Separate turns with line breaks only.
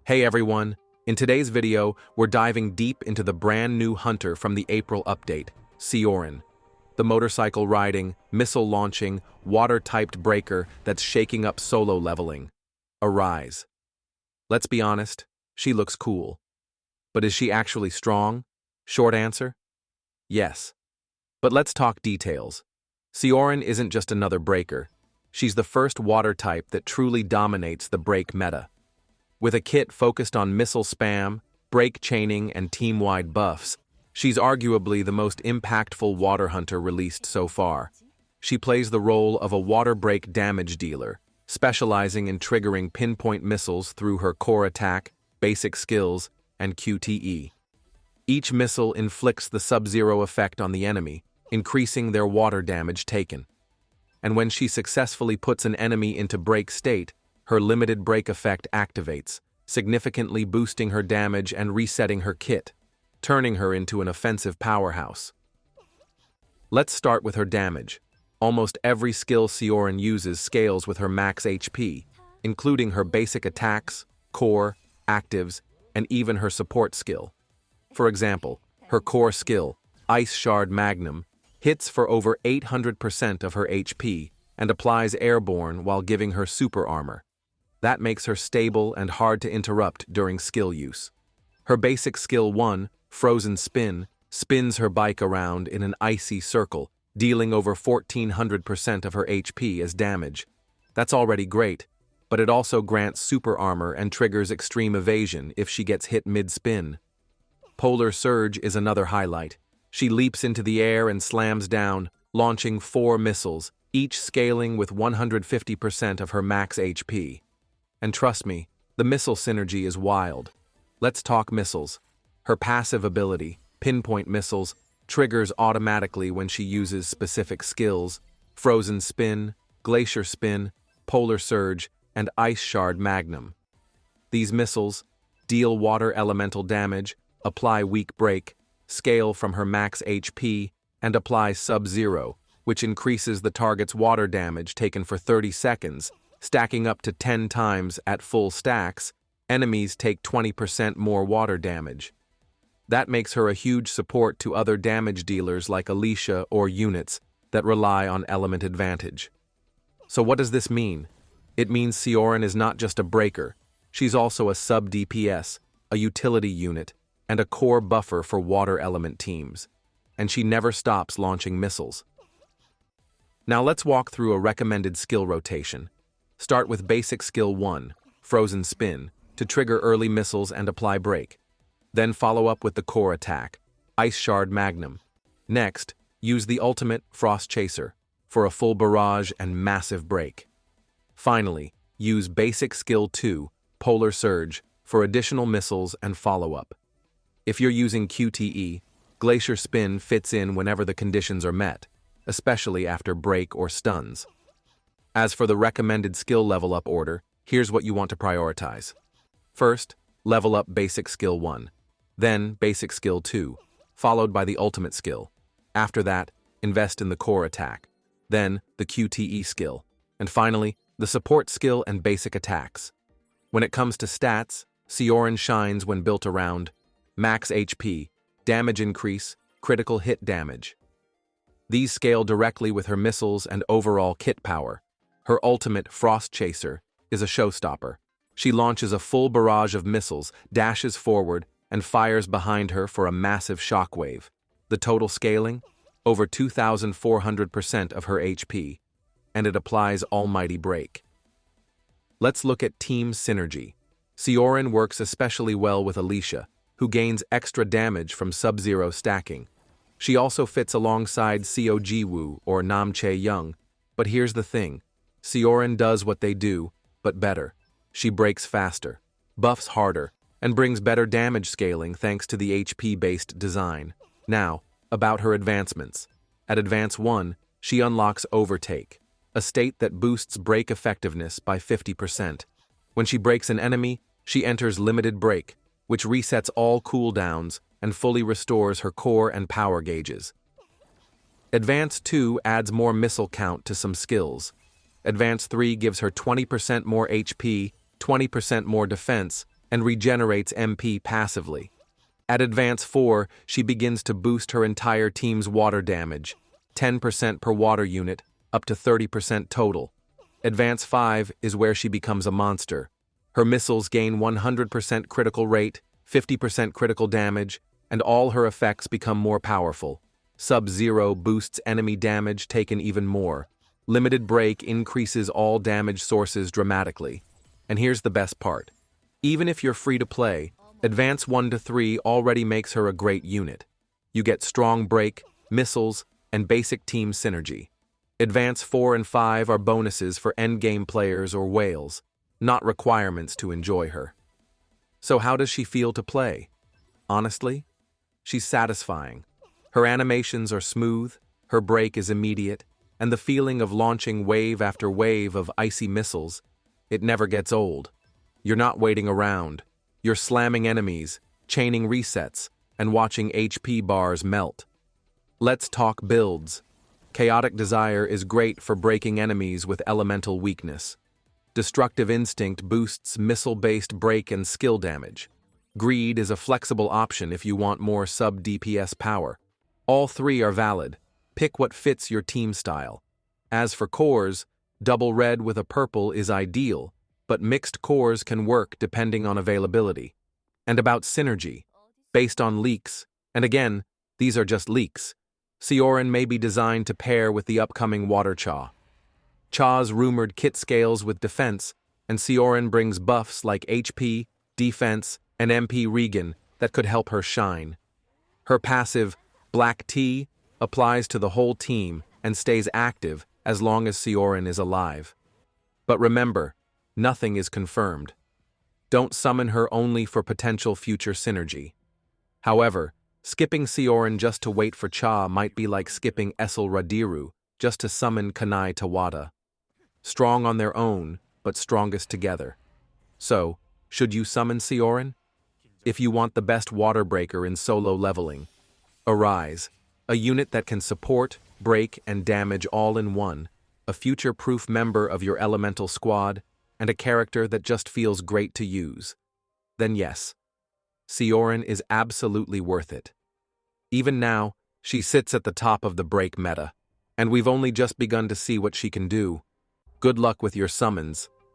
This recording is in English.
Hey everyone, in today's video, we're diving deep into the brand new hunter from the April update, SEORIN, the motorcycle-riding, missile-launching, water-typed breaker that's shaking up solo leveling. Arise. Let's be honest, she looks cool. But is she actually strong? Short answer? Yes. But let's talk details. SEORIN isn't just another breaker. She's the first water type that truly dominates the break meta. With a kit focused on missile spam, break chaining, and team-wide buffs, she's arguably the most impactful water hunter released so far. She plays the role of a water break damage dealer, specializing in triggering pinpoint missiles through her core attack, basic skills, and QTE. Each missile inflicts the sub-zero effect on the enemy, increasing their water damage taken. And when she successfully puts an enemy into break state, her limited break effect activates, significantly boosting her damage and resetting her kit, turning her into an offensive powerhouse. Let's start with her damage. Almost every skill SEORIN uses scales with her max HP, including her basic attacks, core, actives, and even her support skill. For example, her core skill, Ice Shard Magnum, hits for over 800% of her HP and applies airborne while giving her super armor. That makes her stable and hard to interrupt during skill use. Her basic skill 1, Frozen Spin, spins her bike around in an icy circle, dealing over 1400% of her HP as damage. That's already great, but it also grants super armor and triggers extreme evasion if she gets hit mid-spin. Polar Surge is another highlight. She leaps into the air and slams down, launching 4 missiles, each scaling with 150% of her max HP. And trust me, the missile synergy is wild. Let's talk missiles. Her passive ability, Pinpoint Missiles, triggers automatically when she uses specific skills: Frozen Spin, Glacier Spin, Polar Surge, and Ice Shard Magnum. These missiles deal water elemental damage, apply weak break, scale from her max HP, and apply sub-zero, which increases the target's water damage taken for 30 seconds, stacking up to 10 times at full stacks. Enemies take 20% more water damage. That makes her a huge support to other damage dealers like Alicia or units that rely on element advantage. So what does this mean? It means SEORIN is not just a breaker, she's also a sub-DPS, a utility unit, and a core buffer for water element teams. And she never stops launching missiles. Now let's walk through a recommended skill rotation. Start with basic skill 1, Frozen Spin, to trigger early missiles and apply break. Then follow up with the core attack, Ice Shard Magnum. Next, use the ultimate, Frost Chaser, for a full barrage and massive break. Finally, use basic skill 2, Polar Surge, for additional missiles and follow-up. If you're using QTE, Glacier Spin fits in whenever the conditions are met, especially after break or stuns. As for the recommended skill level up order, here's what you want to prioritize. First, level up basic skill 1, then basic skill 2, followed by the ultimate skill. After that, invest in the core attack, then the QTE skill, and finally, the support skill and basic attacks. When it comes to stats, SEORIN shines when built around max HP, damage increase, critical hit damage. These scale directly with her missiles and overall kit power. Her ultimate, Frost Chaser, is a showstopper. She launches a full barrage of missiles, dashes forward, and fires behind her for a massive shockwave. The total scaling? Over 2,400% of her HP, and it applies almighty break. Let's look at team synergy. SEORIN works especially well with Alicia, who gains extra damage from sub-zero stacking. She also fits alongside Seo Jiwoo or Nam Chae Young, but here's the thing. SEORIN does what they do, but better. She breaks faster, buffs harder, and brings better damage scaling thanks to the HP-based design. Now, about her advancements. At Advance 1, she unlocks Overtake, a state that boosts break effectiveness by 50%. When she breaks an enemy, she enters Limited Break, which resets all cooldowns and fully restores her core and power gauges. Advance 2 adds more missile count to some skills. Advance 3 gives her 20% more HP, 20% more defense, and regenerates MP passively. At Advance 4, she begins to boost her entire team's water damage, 10% per water unit, up to 30% total. Advance 5 is where she becomes a monster. Her missiles gain 100% critical rate, 50% critical damage, and all her effects become more powerful. Sub-Zero boosts enemy damage taken even more. Limited Break increases all damage sources dramatically. And here's the best part. Even if you're free to play, Advance 1 to 3 already makes her a great unit. You get strong break, missiles, and basic team synergy. Advance 4 and 5 are bonuses for endgame players or whales, not requirements to enjoy her. So how does she feel to play? Honestly, she's satisfying. Her animations are smooth, her break is immediate, and the feeling of launching wave after wave of icy missiles, it never gets old. You're not waiting around. You're slamming enemies, chaining resets, and watching HP bars melt. Let's talk builds. Chaotic Desire is great for breaking enemies with elemental weakness. Destructive Instinct boosts missile-based break and skill damage. Greed is a flexible option if you want more sub-DPS power. All three are valid. Pick what fits your team style. As for cores, double red with a purple is ideal, but mixed cores can work depending on availability. And about synergy, based on leaks, and again, these are just leaks, SEORIN may be designed to pair with the upcoming Water Cha. Cha's rumored kit scales with defense, and SEORIN brings buffs like HP, defense, and MP regen that could help her shine. Her passive, Black Tea, applies to the whole team and stays active as long as SEORIN is alive. But remember, nothing is confirmed. Don't summon her only for potential future synergy. However, skipping SEORIN just to wait for Cha might be like skipping Essel Radiru just to summon Kanai Tawada. Strong on their own, but strongest together. So, should you summon SEORIN? If you want the best water breaker in solo leveling, Arise, a unit that can support, break, and damage all in one, a future-proof member of your elemental squad, and a character that just feels great to use. Then yes, SEORIN is absolutely worth it. Even now, she sits at the top of the break meta, and we've only just begun to see what she can do. Good luck with your summons.